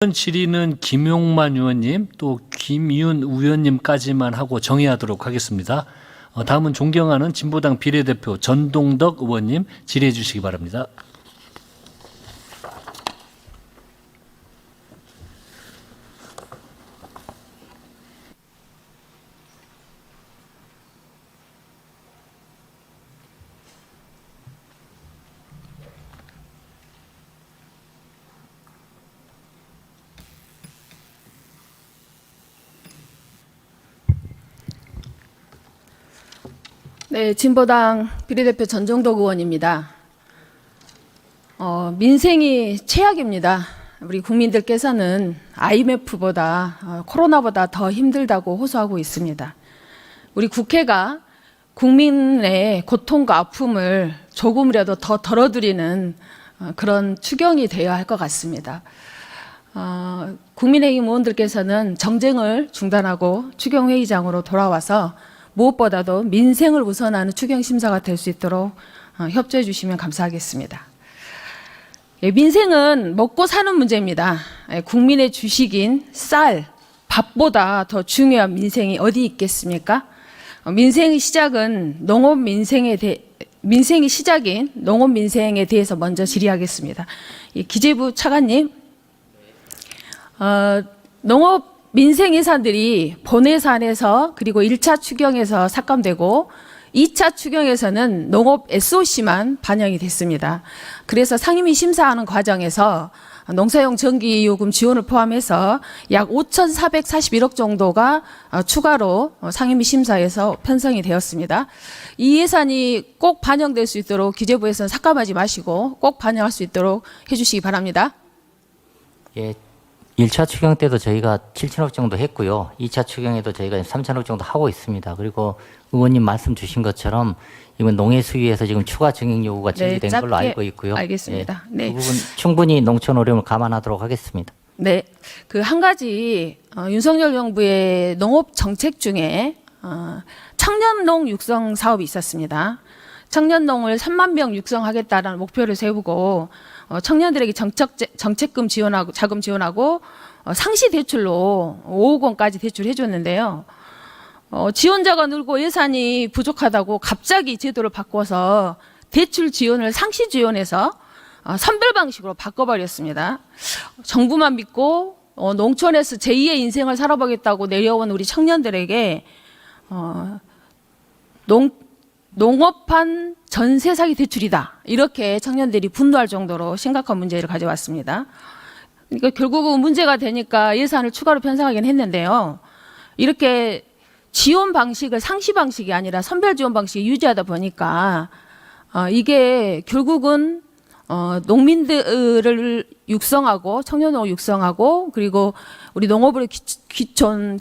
질의는 김용만 의원님 또 김윤 의원님까지만 하고 정의하도록 하겠습니다. 다음은 존경하는 진보당 비례대표 전동덕 의원님 질의해 주시기 바랍니다. 네, 진보당 비례대표 전종덕 의원입니다. 민생이 최악입니다. 우리 국민들께서는 IMF보다 코로나보다 더 힘들다고 호소하고 있습니다. 우리 국회가 국민의 고통과 아픔을 조금이라도 더 덜어드리는 그런 추경이 되어야 할 것 같습니다. 국민의힘 의원들께서는 정쟁을 중단하고 추경회의장으로 돌아와서 무엇보다도 민생을 우선하는 추경심사가 될 수 있도록 협조해 주시면 감사하겠습니다. 민생은 먹고 사는 문제입니다. 국민의 주식인 쌀, 밥보다 더 중요한 민생이 어디 있겠습니까? 민생의 시작인 농업 민생에 대해서 먼저 질의하겠습니다. 기재부 차관님, 농업 민생 예산들이 본 예산에서 그리고 1차 추경에서 삭감되고 2차 추경에서는 농업 SOC만 반영이 됐습니다. 그래서 상임위 심사하는 과정에서 농사용 전기요금 지원을 포함해서 약 5,441억 정도가 추가로 상임위 심사에서 편성이 되었습니다. 이 예산이 꼭 반영될 수 있도록 기재부에서는 삭감하지 마시고 꼭 반영할 수 있도록 해주시기 바랍니다. 예. 1차 추경 때도 저희가 7천억 정도 했고요. 2차 추경에도 저희가 3천억 정도 하고 있습니다. 그리고 의원님 말씀 주신 것처럼 이번 농해 수위에서 지금 추가 증액 요구가 제기된 걸로 알고 있고요. 알겠습니다. 예, 네. 그 부분 충분히 농촌 어려움을 감안하도록 하겠습니다. 네. 그 한 가지 윤석열 정부의 농업 정책 중에 청년농 육성 사업이 있었습니다. 청년농을 3만 명 육성하겠다라는 목표를 세우고 청년들에게 정책금 지원하고 자금 지원하고 상시 대출로 5억 원까지 대출해 줬는데요. 지원자가 늘고 예산이 부족하다고 갑자기 제도를 바꿔서 대출 지원을 상시 지원해서 선별 방식으로 바꿔버렸습니다. 정부만 믿고 농촌에서 제2의 인생을 살아보겠다고 내려온 우리 청년들에게 농업한 전세 사기 대출이다. 이렇게 청년들이 분노할 정도로 심각한 문제를 가져왔습니다. 그러니까 결국은 문제가 되니까 예산을 추가로 편성하긴 했는데요. 이렇게 지원 방식을 상시 방식이 아니라 선별 지원 방식이 유지하다 보니까 이게 결국은 농민들을 육성하고 청년농을 육성하고 그리고 우리 농업으로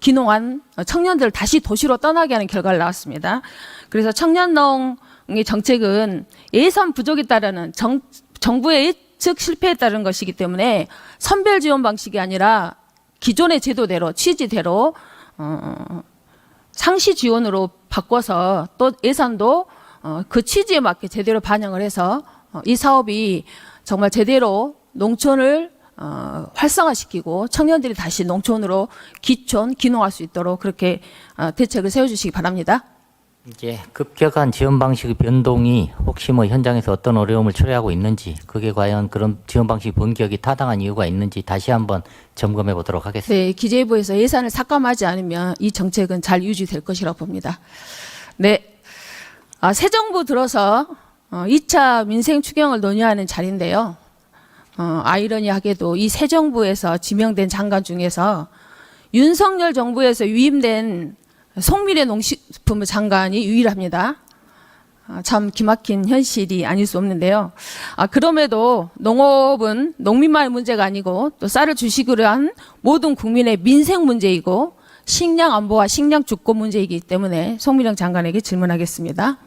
귀농한 청년들을 다시 도시로 떠나게 하는 결과를 나왔습니다. 그래서 청년농의 정책은 예산 부족에 따르는 정부의 예측 실패에 따른 것이기 때문에 선별 지원 방식이 아니라 기존의 제도대로 취지대로 상시 지원으로 바꿔서 또 예산도 그 취지에 맞게 제대로 반영을 해서 이 사업이 정말 제대로 농촌을 활성화시키고 청년들이 다시 농촌으로 귀농할 수 있도록 그렇게 대책을 세워주시기 바랍니다. 이제 급격한 지원 방식의 변동이 혹시 현장에서 어떤 어려움을 초래하고 있는지, 그게 과연 그런 지원 방식 변경이 타당한 이유가 있는지 다시 한번 점검해 보도록 하겠습니다. 네, 기재부에서 예산을 삭감하지 않으면 이 정책은 잘 유지될 것이라고 봅니다. 네, 새 정부 들어서 2차 민생 추경을 논의하는 자리인데요. 아이러니하게도 이 새 정부에서 지명된 장관 중에서 윤석열 정부에서 위임된 송미래 농식품부 장관이 유일합니다. 참 기막힌 현실이 아닐 수 없는데요. 그럼에도 농업은 농민만의 문제가 아니고 또 쌀을 주식으로 한 모든 국민의 민생 문제이고 식량 안보와 식량 주권 문제이기 때문에 송미령 장관에게 질문하겠습니다.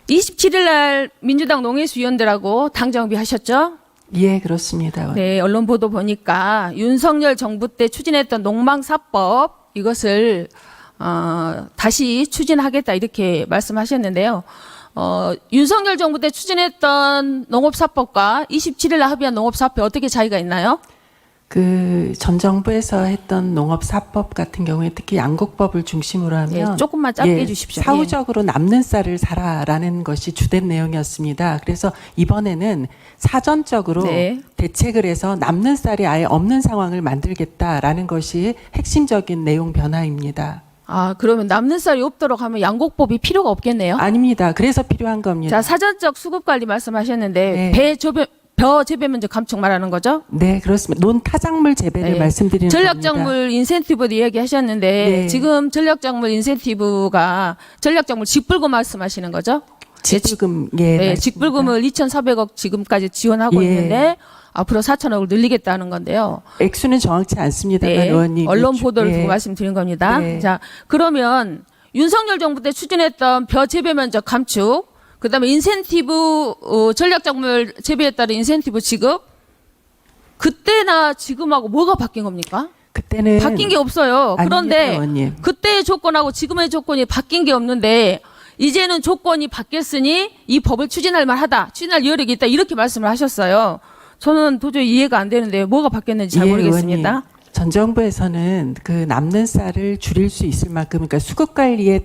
27일 날 민주당 농해수위원들하고 당정비 하셨죠? 예, 그렇습니다. 네, 언론 보도 보니까 윤석열 정부 때 추진했던 농망사법 이것을 다시 추진하겠다 이렇게 말씀하셨는데요. 윤석열 정부 때 추진했던 농업사법과 27일 날 합의한 농업사법 어떻게 차이가 있나요? 그 전 정부에서 했던 농업사법 같은 경우에 특히 양곡법을 중심으로 하면 예, 조금만 짧게 해주십시오. 사후적으로 남는 쌀을 사라라는 것이 주된 내용이었습니다. 그래서 이번에는 사전적으로 네. 대책을 해서 남는 쌀이 아예 없는 상황을 만들겠다라는 것이 핵심적인 내용 변화입니다. 아, 그러면 남는 쌀이 없도록 하면 양곡법이 필요가 없겠네요. 아닙니다. 그래서 필요한 겁니다. 자, 사전적 수급 관리 말씀하셨는데 네. 벼 재배 면적 감축 말하는 거죠? 네, 그렇습니다. 논타작물 재배를 네. 말씀드리는 겁니다. 전략작물 인센티브도 이야기하셨는데 네. 지금 전략작물 인센티브가 전략작물 직불금 말씀하시는 거죠? 지불금 네, 맞습니다. 직불금을 2,400억 지금까지 지원하고 예. 있는데 앞으로 4,000억을 늘리겠다는 건데요. 액수는 정확치 않습니다만 네, 의원님 언론 보도를 예. 보고 말씀드린 겁니다. 네. 자, 그러면 윤석열 정부 때 추진했던 벼 재배 면적 감축, 그다음에 인센티브 전략작물 재배에 따른 인센티브 지급, 그때나 지금하고 뭐가 바뀐 겁니까? 그때는 바뀐 게 없어요. 아닙니다, 그런데 의원님. 그때의 조건하고 지금의 조건이 바뀐 게 없는데 이제는 조건이 바뀌었으니 이 법을 추진할 만하다, 추진할 여력이 있다 이렇게 말씀을 하셨어요. 저는 도저히 이해가 안 되는데 뭐가 바뀌었는지 잘 예, 모르겠습니다. 의원님. 전 정부에서는 그 남는 쌀을 줄일 수 있을 만큼, 그러니까 수급 관리에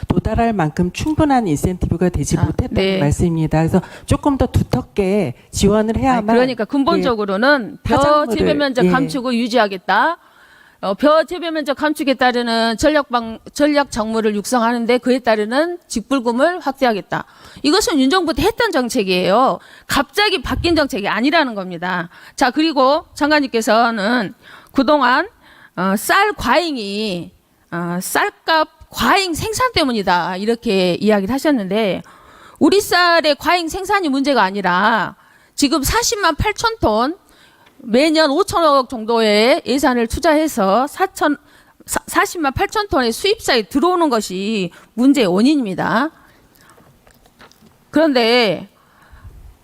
도달할 만큼 충분한 인센티브가 되지 못했다는 네. 말씀입니다. 그래서 조금 더 두텁게 지원을 해야만. 그러니까 근본적으로는 벼 타작물을, 재배 면적 예. 감축을 유지하겠다. 벼 재배 면적 감축에 따르는 전략 작물을 육성하는데 그에 따르는 직불금을 확대하겠다. 이것은 윤 정부 때 했던 정책이에요. 갑자기 바뀐 정책이 아니라는 겁니다. 자, 그리고 장관님께서는 그동안 쌀 과잉이 쌀값 과잉 생산 때문이다 이렇게 이야기를 하셨는데 우리 쌀의 과잉 생산이 문제가 아니라 지금 40만 8천 톤 매년 5천억 정도의 예산을 투자해서 40만 8천 톤의 수입쌀이 들어오는 것이 문제의 원인입니다. 그런데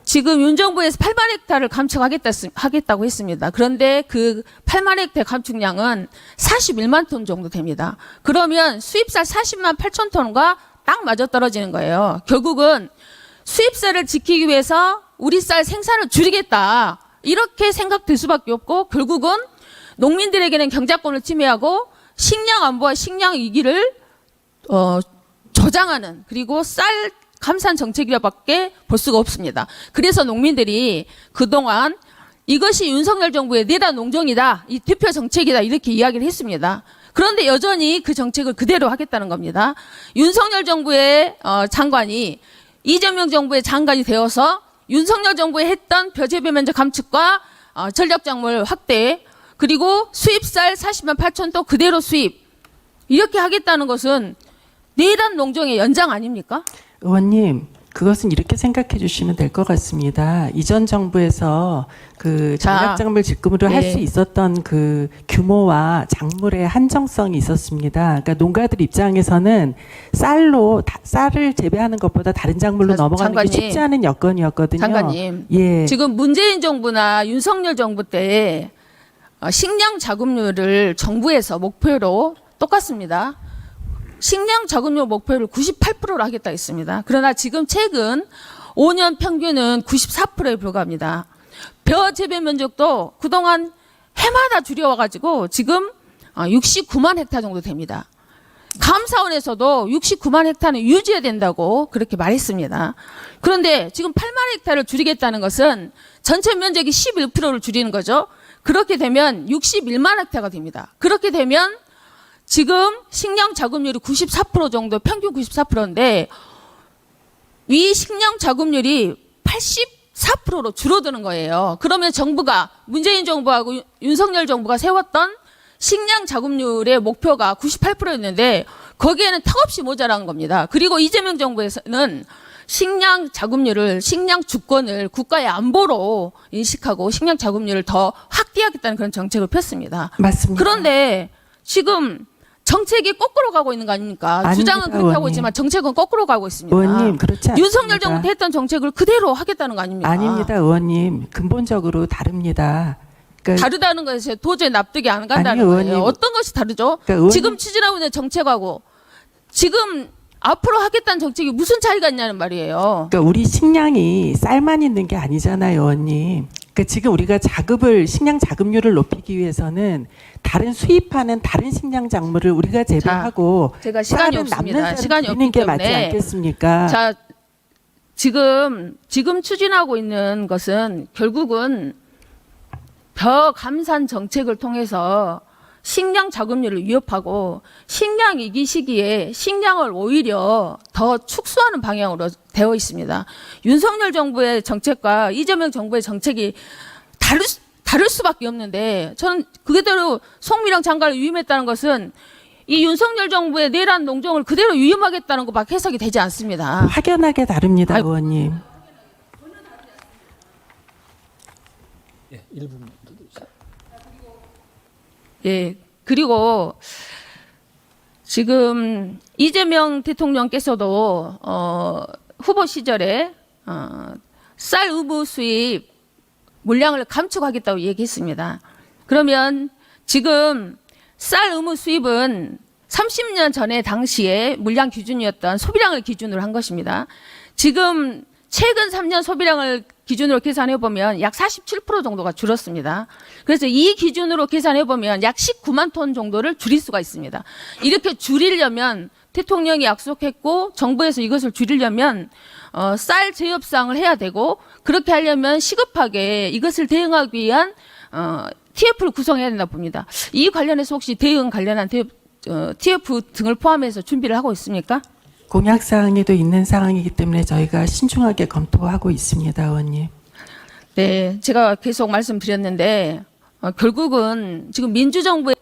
지금 윤 정부에서 8만 헥타를 감축하겠다고 했습니다. 그런데 그 8만 헥타 감축량은 41만 톤 정도 됩니다. 그러면 수입쌀 40만 8천 톤과 딱 맞아떨어지는 거예요. 결국은 수입쌀을 지키기 위해서 우리 쌀 생산을 줄이겠다. 이렇게 생각될 수밖에 없고 결국은 농민들에게는 경작권을 침해하고 식량 안보와 식량 위기를 저장하는 그리고 쌀 감산 정책이라밖에 볼 수가 없습니다. 그래서 농민들이 그동안 이것이 윤석열 정부의 내란 농정이다, 이 대표 정책이다 이렇게 이야기를 했습니다. 그런데 여전히 그 정책을 그대로 하겠다는 겁니다. 윤석열 정부의 장관이 이재명 정부의 장관이 되어서 윤석열 정부에 했던 벼 재배 면적 감축과 전략작물 확대 그리고 수입쌀 40만 8천 톤 그대로 수입 이렇게 하겠다는 것은 내란 농정의 연장 아닙니까? 의원님, 그것은 이렇게 생각해 주시면 될 것 같습니다. 이전 정부에서 그 전략작물 직급으로 할 수 네. 있었던 그 규모와 작물의 한정성이 있었습니다. 그러니까 농가들 입장에서는 쌀을 재배하는 것보다 다른 작물로 넘어가는 장관님, 게 쉽지 않은 여건이었거든요. 장관님, 예. 지금 문재인 정부나 윤석열 정부 때 식량 자급률을 정부에서 목표로 똑같습니다. 식량 자급률 목표를 98%로 하겠다 했습니다. 그러나 지금 최근 5년 평균은 94%에 불과합니다. 벼 재배 면적도 그동안 해마다 줄여와가지고 지금 69만 헥타 정도 됩니다. 감사원에서도 69만 헥타는 유지해야 된다고 그렇게 말했습니다. 그런데 지금 8만 헥타를 줄이겠다는 것은 전체 면적이 11%를 줄이는 거죠. 그렇게 되면 61만 헥타가 됩니다. 그렇게 되면 지금 식량 자급률이 94% 정도, 평균 94%인데 이 식량 자급률이 84%로 줄어드는 거예요. 그러면 정부가 문재인 정부하고 윤석열 정부가 세웠던 식량 자급률의 목표가 98%였는데 거기에는 턱없이 모자란 겁니다. 그리고 이재명 정부에서는 식량 자급률을 식량 주권을 국가의 안보로 인식하고 식량 자급률을 더 확대하겠다는 그런 정책을 폈습니다. 맞습니다. 그런데 지금 정책이 거꾸로 가고 있는 거 아닙니까? 아닙니다, 주장은 그렇게 하고 의원님. 있지만 정책은 거꾸로 가고 있습니다. 의원님, 그렇지 않습니다. 윤석열 정부 때 했던 정책을 그대로 하겠다는 거 아닙니까? 아닙니다, 의원님. 근본적으로 다릅니다. 그러니까 다르다는 것에 도저히 납득이 안 간다는 아니요, 거예요. 의원님. 어떤 것이 다르죠? 그러니까 의원님- 지금 추진하고 있는 정책하고 지금 앞으로 하겠다는 정책이 무슨 차이가 있냐는 말이에요. 그러니까 우리 식량이 쌀만 있는 게 아니잖아요, 의원님. 그러니까 지금 우리가 식량 자급률을 높이기 위해서는 다른 수입하는 다른 식량 작물을 우리가 재배하고 제가 시간이 쌀은 남는 없습니다. 쌀을 시간이 줄이는 없기 게 맞지 때문에 않겠습니까? 자, 지금 추진하고 있는 것은 결국은 벼 감산 정책을 통해서 식량 자급률을 위협하고 식량 위기 시기에 식량을 오히려 더 축소하는 방향으로 되어 있습니다. 윤석열 정부의 정책과 이재명 정부의 정책이 다를 수밖에 없는데 저는 그대로 송미령 장관을 위임했다는 것은 이 윤석열 정부의 내란 농정을 그대로 위임하겠다는 것밖에 해석이 되지 않습니다. 확연하게 다릅니다, 아이고. 의원님. 예, 1분. 예, 그리고 지금 이재명 대통령께서도 후보 시절에 쌀 의무 수입 물량을 감축하겠다고 얘기했습니다. 그러면 지금 쌀 의무 수입은 30년 전에 당시에 물량 기준이었던 소비량을 기준으로 한 것입니다. 지금 최근 3년 소비량을 기준으로 계산해 보면 약 47% 정도가 줄었습니다. 그래서 이 기준으로 계산해 보면 약 19만 톤 정도를 줄일 수가 있습니다. 이렇게 줄이려면 대통령이 약속했고 정부에서 이것을 줄이려면 쌀 재협상을 해야 되고 그렇게 하려면 시급하게 이것을 대응하기 위한 TF를 구성해야 된다 봅니다. 이 관련해서 혹시 대응 관련한 TF 등을 포함해서 준비를 하고 있습니까? 공약 사항에도 있는 사항이기 때문에 저희가 신중하게 검토하고 있습니다, 의원님. 네, 제가 계속 말씀드렸는데 결국은 지금 민주정부의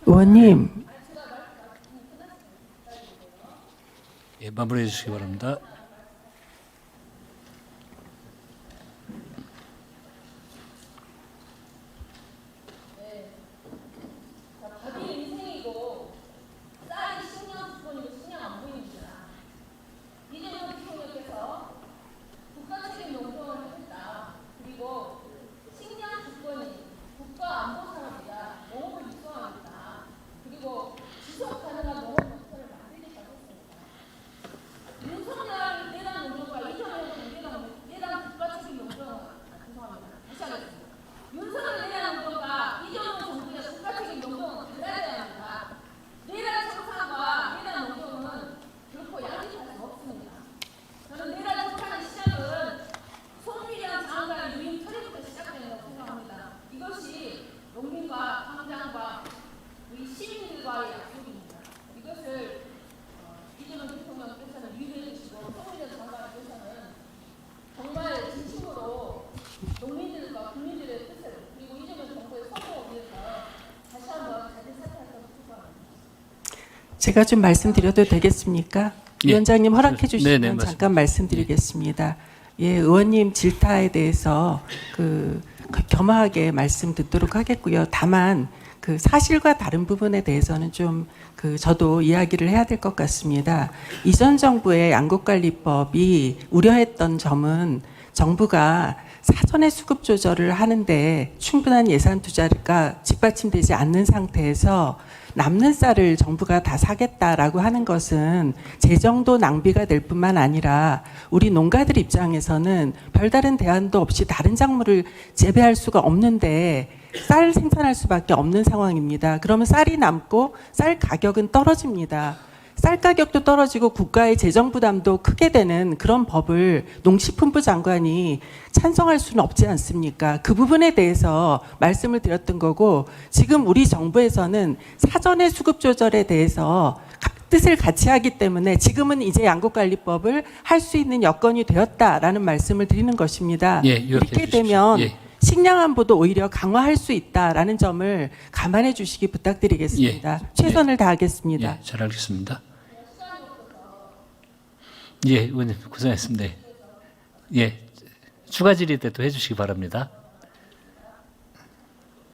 의원님, 예, 마무리해 주시기 바랍니다. 제가 좀 말씀드려도 되겠습니까? 예. 위원장님 허락해 네네, 주시면 말씀. 잠깐 말씀드리겠습니다. 예, 의원님 질타에 대해서 겸허하게 말씀 듣도록 하겠고요. 다만 그 사실과 다른 부분에 대해서는 좀 저도 이야기를 해야 될 것 같습니다. 이전 정부의 양곡관리법이 우려했던 점은 정부가 사전에 수급 조절을 하는데 충분한 예산 투자가 뒷받침되지 않는 상태에서 남는 쌀을 정부가 다 사겠다라고 하는 것은 재정도 낭비가 될 뿐만 아니라 우리 농가들 입장에서는 별다른 대안도 없이 다른 작물을 재배할 수가 없는데 쌀 생산할 수밖에 없는 상황입니다. 그러면 쌀이 남고 쌀 가격은 떨어집니다. 쌀 가격도 떨어지고 국가의 재정 부담도 크게 되는 그런 법을 농식품부 장관이 찬성할 수는 없지 않습니까? 그 부분에 대해서 말씀을 드렸던 거고 지금 우리 정부에서는 사전의 수급 조절에 대해서 뜻을 같이 하기 때문에 지금은 이제 양곡관리법을 할 수 있는 여건이 되었다라는 말씀을 드리는 것입니다. 예, 요약해 이렇게 주십시오. 되면 예. 식량안보도 오히려 강화할 수 있다라는 점을 감안해 주시기 부탁드리겠습니다. 최선을 다하겠습니다. 예, 잘 알겠습니다. 예, 의원님 고생하셨습니다. 예, 추가 질의 때 또 해주시기 바랍니다.